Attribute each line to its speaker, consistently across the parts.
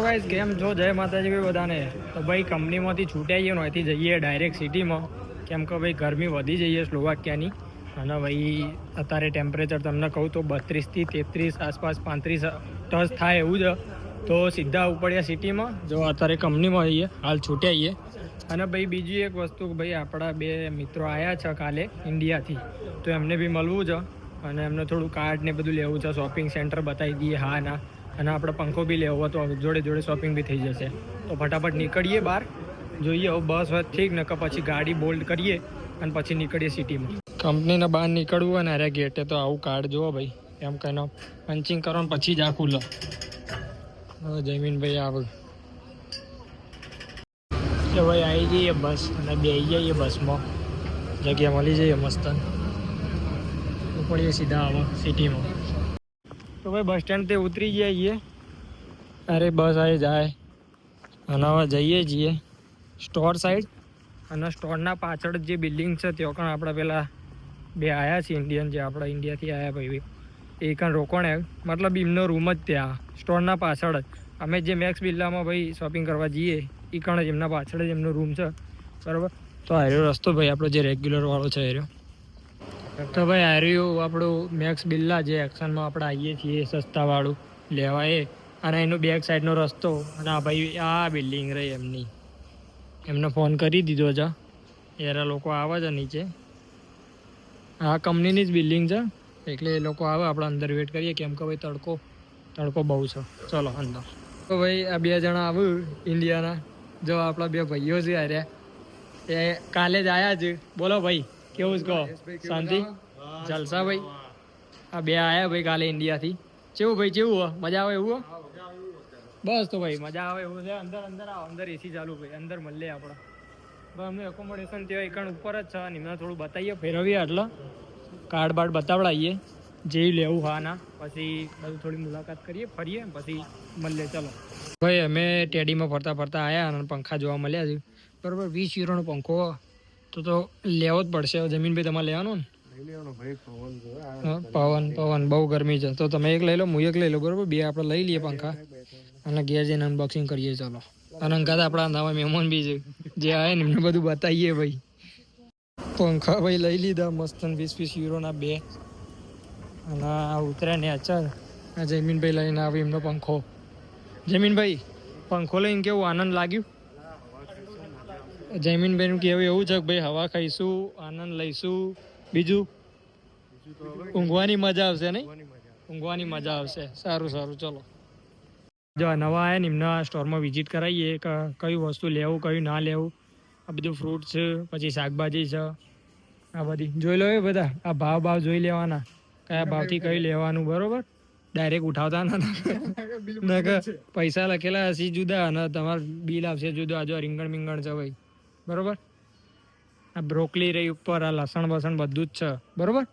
Speaker 1: Guys કેમ છો? જય માતાજી ભાઈ બધાને. તો ભાઈ કંપનીમાંથી છૂટ્યા જઈએ અહીંથી જઈએ ડાયરેક્ટ સિટીમાં, કેમ કે ભાઈ ગરમી વધી જઈએ સ્લોવાકિયાની. અને ભાઈ અત્યારે ટેમ્પરેચર તમને કહું તો 32 થી 33 આસપાસ 35 ટચ થાય એવું જ. તો સીધા ઉપડ્યા સિટીમાં, જો અત્યારે કંપનીમાં આવીએ, હાલ છૂટ્યા આવીએ. અને ભાઈ બીજી એક વસ્તુ, ભાઈ આપણા બે મિત્રો આવ્યા છે કાલે ઇન્ડિયાથી, તો એમને બી મળવું છે અને એમને થોડું કાર્ડ ને બધું લેવું છે, શોપિંગ સેન્ટર બતાવી દઈએ. હા ના, અને આપણે પંખો બી લેવો તો જોડે જોડે શોપિંગ બી થઈ જશે. તો ફટાફટ નીકળીએ બહાર, જોઈએ હવે બસ હોય ઠીક, ને કે પછી ગાડી બોલ્ડ કરીએ અને પછી નીકળીએ સિટીમાં. કંપનીના બહાર નીકળવું હોય ને અરે ગેટે તો આવું કાર્ડ જુઓ ભાઈ, એમ કહીને પંચિંગ કરો ને પછી જ આ ખુલ્લો. હવે જયમીનભાઈ આવે એટલે ભાઈ આવી જઈએ બસ અને બેસી જઈએ બસમાં, જગ્યા મળી જઈએ મસ્ત, ઉપડીએ સીધા આવો સિટીમાં. તો ભાઈ બસ સ્ટેન્ડથી ઉતરી જઈએ, અરે બસ આવી જાય અને હવે જઈએ છીએ સ્ટોર સાઈડ. અને સ્ટોરના પાછળ જે બિલ્ડિંગ છે ત્યાં પણ આપણે પેલા બે આવ્યા છીએ ઇન્ડિયન, જે આપણે ઇન્ડિયાથી આવ્યા ભાઈ, એ કાં રોકોણે, મતલબ એમનો રૂમ જ ત્યાં સ્ટોરના પાછળ જ. અમે જે મેક્સ બિલ્લામાં ભાઈ શોપિંગ કરવા જઈએ એ કારણે જ એમના પાછળ જ એમનો રૂમ છે, બરાબર. તો આર્યો રસ્તો ભાઈ આપણો જે રેગ્યુલર વાળો છે આર્યો. તો ભાઈ આર્યું આપણું મેક્સ બિલ્લા, જે એક્શનમાં આપણે આવીએ છીએ સસ્તાવાળું લેવા એ, અને એનું બેક સાઈડનો રસ્તો. અને આ ભાઈ આ બિલ્ડિંગ રહી એમની, એમને ફોન કરી દીધો છે, એરા લોકો આવે છે નીચે. આ કંપનીની જ બિલ્ડિંગ છે એટલે એ લોકો આવે, આપણે અંદર વેટ કરીએ, કેમ કે ભાઈ તડકો બહુ છે. ચલો અંદર. તો ભાઈ આ બે જણા આવ્યું ઇન્ડિયાના, જો આપણા બે ભાઈઓ છે આર્યા, એ કાલે જ આવ્યા છે. બોલો ભાઈ, કેવું કહો? શાંતિ, જલસા ભાઈ. આ બે આવ્યા ભાઈ કાલે ઇન્ડિયાથી. કેવું ભાઈ, કેવું હો? મજા આવે એવું? બસ તો ભાઈ મજા આવે એવું છે. અંદર આવો, અંદર એસી ચાલુ ભાઈ, અંદર મળીએ આપણે. બસ અમને એકોમોડેશન ત્યાં એકણ ઉપર જ છે, એમને થોડું બતાવીએ, ફેરવીએ, એટલે કાર્ડ બાર્ડ બતાવડાવીએ જેવી લેવું. હા ના, પછી બધું થોડી મુલાકાત કરીએ, ફરીએ, પછી મળીએ. ચલો ભાઈ, અમે ટેડીમાં ફરતા ફરતા આવ્યા અને પંખા જોવા મળ્યા છે, બરાબર. 20 યુરોનો પંખો તો લેવો જ પડશે. જમીનભાઈ તમારે લેવાનો ને? પવન બહુ ગરમી છે, તો તમે એક લઈ લો, હું એક લઈ લો, બરાબર. બે આપણે લઈ લઈએ પંખા અને ઘેર જઈને અનબોક્સિંગ કરીએ. ચાલો. અને અંગાત આપણા નવા મહેમાન બી છે જે આવે ને, એમને બધું બતાવીએ ભાઈ. પંખા ભાઈ લઈ લીધા મસ્ત, 20 યુરોના બે. અને આ ઉતર્યા ને અચાર આ જયમીનભાઈ લઈને આવે એમનો પંખો. જયમીનભાઈ, પંખો લઈને કેવું આનંદ લાગ્યું? જયમીનભાઈનું કહેવું એવું છે કે ભાઈ હવા ખાઈશું, આનંદ લઈશું, બીજું ઊંઘવાની મજા આવશે. નહીં, ઊંઘવાની મજા આવશે. સારું સારું, ચલો. જો નવા આવ્યા ને એમના સ્ટોરમાં વિઝિટ કરાવીએ કે કયું વસ્તુ લેવું, કયું ના લેવું. આ બધું ફ્રૂટ છે, પછી શાકભાજી છે, આ બધી જોઈ લો. એ બધા આ ભાવ જોઈ લેવાના, કયા ભાવથી કયું લેવાનું, બરોબર. ડાયરેક્ટ ઉઠાવતા ના કે પૈસા લખેલા હશે જુદા અને તમારે બિલ આવશે જુદા. જો રીંગણ મીંગણ છે ભાઈ, બરોબર. આ બ્રોકલી રહી ઉપર, આ લસણ બસણ બધું જ છે, બરોબર.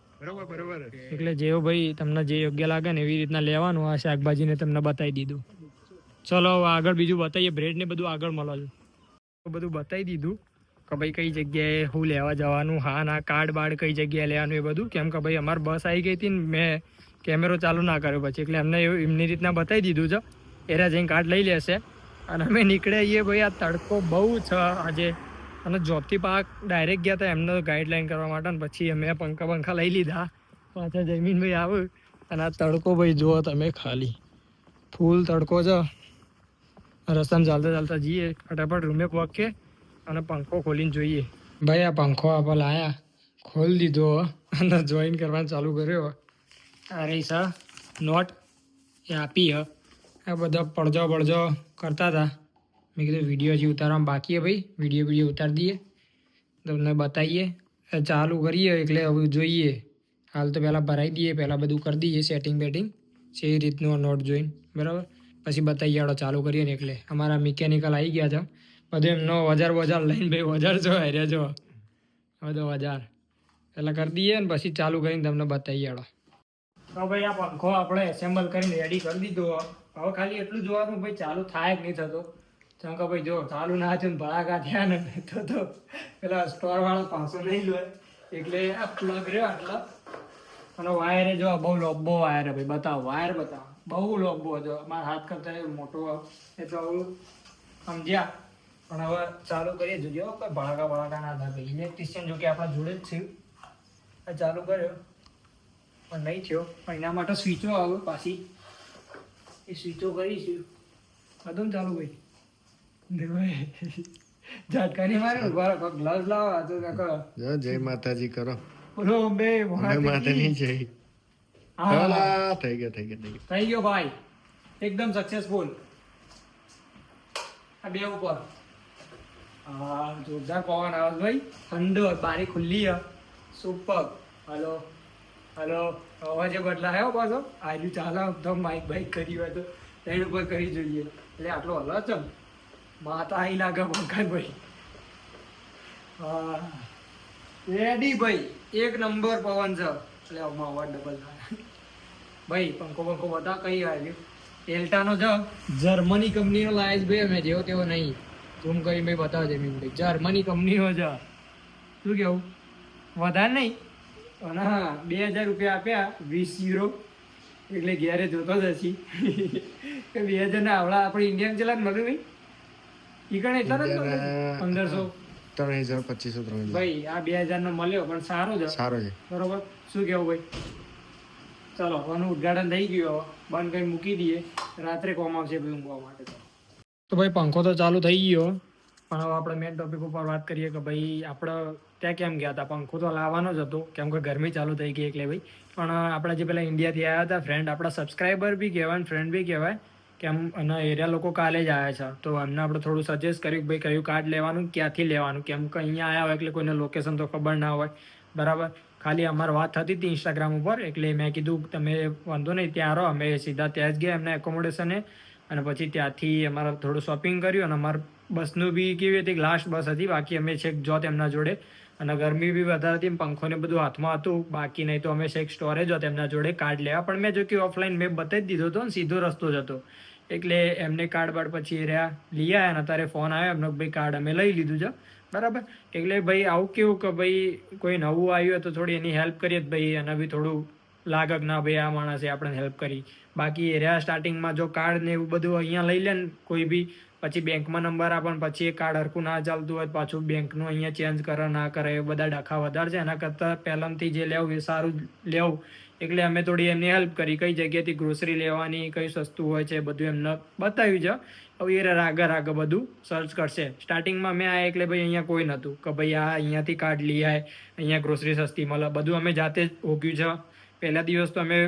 Speaker 1: એટલે જેવું ભાઈ તમને જે યોગ્ય લાગે ને એવી રીતના લેવાનું. આ શાકભાજીને તમને બતાવી દીધું. ચલો આગળ બીજું બતાવીએ. બ્રેડ ને બધું આગળ મળે છે, બધું બતાવી દીધું કે ભાઈ કઈ જગ્યાએ હું લેવા જવાનું. હા ના, કાર્ડ બાર્ડ કઈ જગ્યાએ લેવાનું એ બધું, કેમ કે ભાઈ અમારી બસ આવી ગઈ હતી ને મેં કેમેરો ચાલુ ના કર્યો પછી, એટલે એમને એમની રીતના બતાવી દીધું છે. એરા જઈને કાર્ડ લઈ લેશે અને અમે નીકળ્યા છીએ ભાઈ. આ તડકો બહુ છે આજે, અને જોબથી પાક ડાયરેક્ટ ગયા હતા એમને ગાઈડલાઈન કરવા માટે, ને પછી અમે પંખા લઈ લીધા. પાછા જયમીનભાઈ આવે અને આ તડકો ભાઈ જુઓ તમે, ખાલી ફૂલ તડકો છે. રસ્તામાં ચાલતા જઈએ, ફટાફટ રૂમે પહોંચીએ અને પંખો ખોલીને જોઈએ. ભાઈ આ પંખો આપણે લાયા, ખોલી દીધો અને જોઈન કરવાનું ચાલુ કર્યો. અરે સર નોટ એ આપી હ. આ બધા પડજો કરતા હતા. મેં કીધું વિડીયો હજી ઉતારવામાં બાકી હે ભાઈ, વિડીયો ઉતારી દઈએ, તમને બતાવીએ, ચાલુ કરીએ. એટલે હવે જોઈએ. હાલ તો પહેલાં ભરાઈ દઈએ, પહેલાં બધું કરી દઈએ સેટિંગ બેટિંગ છે એ રીતનું નોટ જોઈને, બરાબર. પછી બતાવીએ, આડો ચાલુ કરીએ ને. એટલે અમારા મિકેનિકલ આવી ગયા છે, બધું એમનો વજાર લઈને ભાઈ, વજાર જો હાર્યા જો બધો વજાર એટલે કરી દઈએ ને પછી ચાલુ કરીને તમને બતાવીએ. આડો તો ભાઈ આ પંખો આપણે એસેમ્બલ કરીને રેડી કરી દીધો. હવે ખાલી એટલું જોવાનું ભાઈ ચાલુ થાય કે નહીં થતો. કેમ કે ભાઈ જો ચાલુ ના થયું ને ભડાકા થયા ને તો પેલા સ્ટોર વાળો પાછો નહીં લે, એટલે આ પ્લગ રહ્યો આટલા અને વાયર જો બહુ લોબો વાયર ભાઈ, બતાવો વાયર બતાવો, બહુ લોબો જો મારા હાથ કરતા મોટો એ તો સમજ્યા. પણ હવે ચાલુ કરીએ જોજો કોઈ ભડાકા ના થાય ભાઈ. ઇલેક્ટ્રિશિયન જો કે આપણા જોડે જ છે, ચાલુ કર્યો પણ નહીં થયો. પણ એના માટે સ્વિચો આવે પાછી, એ સ્વિચો કરીશું બધું ચાલુ ભાઈ. ઝાટકાની મારે ગ્લવ્સ લાવો તો
Speaker 2: જય માતાજી કરો.
Speaker 1: બોલો બે
Speaker 2: માતાજી જય.
Speaker 1: હા
Speaker 2: થઈ ગયો
Speaker 1: થઈ ગયો ભાઈ, એકદમ સક્સેસફુલ. આ બે ઉપર હા જોરદાર પવન આવે ભાઈ, ઠંડો, બારી ખુલ્લી છે, સુપર. હલો હલો અવાજે બદલાયો પાછો, આજુ ચાલે તો માઇક બાઇક કરી હોય તો ટ્રેન ઉપર કરી જોઈએ. એટલે આટલો હલો ચમ માતા અહીં લાગે પંકજ ભાઈ. હા રેડી ભાઈ, એક નંબર પવન છે. એટલે અવાજ ડબલ થાય ભાઈ. પંખો બતા કઈ આવ્યું? એલ્ટાનો છે, જર્મની કંપનીનો લાયસ ભાઈ. અમે જેવો તેવો નહીં, ઝૂમ કરી મેં બતાવજે ભાઈ. જર્મની કંપનીનો છે. શું કેવું? વધારે નહીં. અને હા 2000 રૂપિયા આપ્યા, 20 યુરો. એટલે ઘેરે જોતો જ હશી કે 2000 ના આવડા આપણે ઇન્ડિયન ચલા મળે ભાઈ. ઈ કણ એટલા જ 1500
Speaker 2: 3000
Speaker 1: ભાઈ. આ 2000 નો મળ્યો પણ સારો છે,
Speaker 2: સારો છે
Speaker 1: બરોબર. શું કેવું ભાઈ? ચલો આનું ઉદઘાટન થઈ ગયું, બંધ કરી મૂકી દઈએ. રાત્રે કોમ આવશે ભાઈ ઊંઘવા માટે. તો ભાઈ પંખો તો ચાલુ થઈ ગયો, પણ હવે આપણે મેઇન ટોપિક ઉપર વાત કરીએ કે ભાઈ આપણે ત્યાં કેમ ગયા હતા. પંખો તો લાવવાનો જ હતો કેમ કે ગરમી ચાલુ થઈ ગઈ એટલે ભાઈ. પણ આપણે જે પેલા ઇન્ડિયાથી આવ્યા હતા ફ્રેન્ડ, આપણા સબસ્ક્રાઈબર બી કહેવાય ફ્રેન્ડ બી કહેવાય કેમ, અને એરિયા લોકો કાલે જ આવ્યા છે. તો એમને આપણે થોડું સજેસ્ટ કર્યું કે ભાઈ કયું કાર્ડ લેવાનું, ક્યાંથી લેવાનું. કેમ કે અહીંયા આવ્યા હોય એટલે કોઈને લોકેશન તો ખબર ના હોય, બરાબર. ખાલી અમારી વાત થતી હતી ઇન્સ્ટાગ્રામ ઉપર, એટલે મેં કીધું તમે વાંધો નહીં ત્યાં રહો. અમે સીધા ત્યાં જ ગયા એમને એકોમોડેશને, અને પછી ત્યાંથી અમારે થોડું શોપિંગ કર્યું. અને અમારે બસનું બી કેવી હતી, લાસ્ટ બસ હતી. બાકી અમે છેક જોત એમના જોડે, અને ગરમી બી વધારે હતી, પંખોને બધું હાથમાં હતું. બાકી નહીં તો અમે છેક સ્ટોરેજ હોત એમના જોડે કાર્ડ લેવા. પણ મેં જો કે ઓફલાઈન મેં બતાવી દીધો હતો ને, સીધો રસ્તો જ હતો. એટલે એમને કાર્ડ બાડ પછી રહ્યા લઈ આવ્યા. અને અત્યારે ફોન આવ્યો એમનો ભાઈ કાર્ડ અમે લઈ લીધું છે, બરાબર. એટલે ભાઈ આવું કેવું કે ભાઈ કોઈ નવું આવ્યું હોય તો થોડી એની હેલ્પ કરીએ ભાઈ. એને બી થોડું લાગે કે ના ભાઈ આ માણસે આપણે હેલ્પ કરી. બાકી એ રહ્યા સ્ટાર્ટિંગમાં જો કાર્ડ ને એવું બધું અહીંયા લઈ લે ને કોઈ બી, પછી બેંકમાં નંબર આપે ને પછી એ કાર્ડ હરખું ના ચાલતું હોય પાછું બેંકનું અહીંયા ચેન્જ કરે ના કરે, એ બધા ડખા વધારે છે. એના કરતાં પહેલાંથી જે લેવું એ સારું લેવું. એટલે અમે થોડી એમની હેલ્પ કરી, કઈ જગ્યાએથી ગ્રોસરી લેવાની, કઈ સસ્તું હોય છે બધું એમને બતાવ્યું છે. હવે એ રાગે બધું સર્ચ કરશે. સ્ટાર્ટિંગમાં મેં આ એટલે ભાઈ અહીંયા કોઈ નહોતું કે ભાઈ આ અહીંયાથી કાર્ડ લઈ આય, અહીંયા ગ્રોસરી સસ્તી મળે, બધું અમે જાતે જ હોગ્યું છે. પહેલા દિવસ તો અમે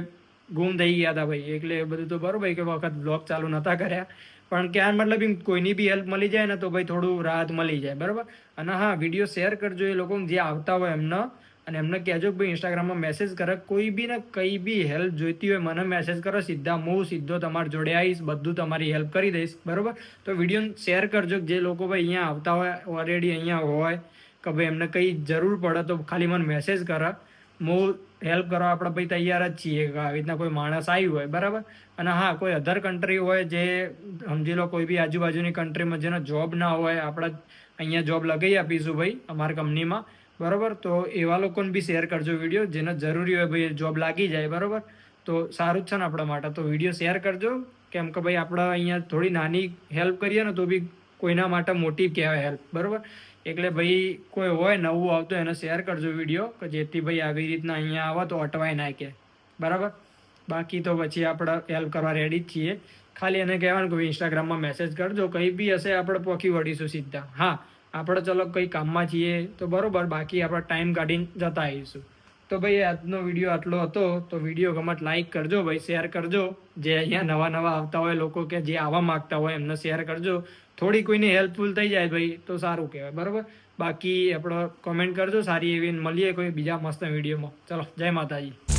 Speaker 1: ગુમ થઈ ગયા હતા ભાઈ. એટલે બધું તો બરાબર કે વખત બ્લોગ ચાલુ નહોતા કર્યા, પણ ક્યાં મતલબ એમ કોઈની બી હેલ્પ મળી જાય ને તો ભાઈ થોડું રાહત મળી જાય, બરાબર. અને હા વિડીયો શેર કરજો એ લોકો જે આવતા હોય એમને, અને એમને કહેજો કે ભાઈ ઇન્સ્ટાગ્રામમાં મેસેજ કરે, કોઈ બી ને કંઈ બી હેલ્પ જોઈતી હોય મને મેસેજ કરો, હું સીધો તમારી જોડે આવીશ, બધું તમારી હેલ્પ કરી દઈશ, બરાબર. તો વિડીયો શેર કરજો જે લોકો ભાઈ અહીંયા આવતા હોય, ઓલરેડી અહીંયા હોય કે ભાઈ એમને કંઈ જરૂર પડે તો ખાલી મને મેસેજ કરે, હું હેલ્પ કરવા આપણે ભાઈ તૈયાર જ છીએ કે આવી રીતના કોઈ માણસ આવ્યું હોય, બરાબર. અને હા કોઈ અધર કન્ટ્રી હોય જે સમજી લો કોઈ બી આજુબાજુની કન્ટ્રીમાં જેનો જોબ ના હોય, આપણે અહીંયા જોબ લગાવી આપીશું ભાઈ અમારી કંપનીમાં, બરાબર. તો એવા લોકોને બી શેર કરજો વિડીયો, જેને જરૂરી હોય ભાઈ જોબ લાગી જાય, બરાબર. તો સારું જ છે ને આપણા માટે. તો વિડીયો શેર કરજો કેમ કે ભાઈ આપણે અહીંયા થોડી નાની હેલ્પ કરીએ ને તો બી કોઈના માટે મોટી કહેવાય હેલ્પ, બરાબર. એટલે ભાઈ કોઈ હોય નવું આવતું એને શેર કરજો વિડીયો, કે જેથી ભાઈ આવી રીતના અહીંયા આવે તો અટવાય ના કે, બરાબર. બાકી તો પછી આપણે હેલ્પ કરવા રેડી જ છીએ. ખાલી એને કહેવાનું કે ઇન્સ્ટાગ્રામમાં મેસેજ કરજો, કંઈ બી હશે આપણે પહોંચી વળીશું સીધા. હા આપણે ચલો કંઈ કામમાં છીએ તો બરાબર, બાકી આપણે ટાઈમ કાઢીને જતા આવીશું. તો ભાઈ આજનો વિડીયો આટલો હતો. તો વિડીયો ગમત લાઈક કરજો ભાઈ, શેર કરજો. જે અહીંયા નવા આવતા હોય લોકો કે જે આવવા માગતા હોય એમને શેર કરજો. થોડી કોઈને હેલ્પફુલ થઈ જાય ભાઈ તો સારું કહેવાય, બરાબર. બાકી આપણે કોમેન્ટ કરજો સારી એવી. મળીએ કોઈ બીજા મસ્ત વિડીયોમાં. ચલો જય માતાજી.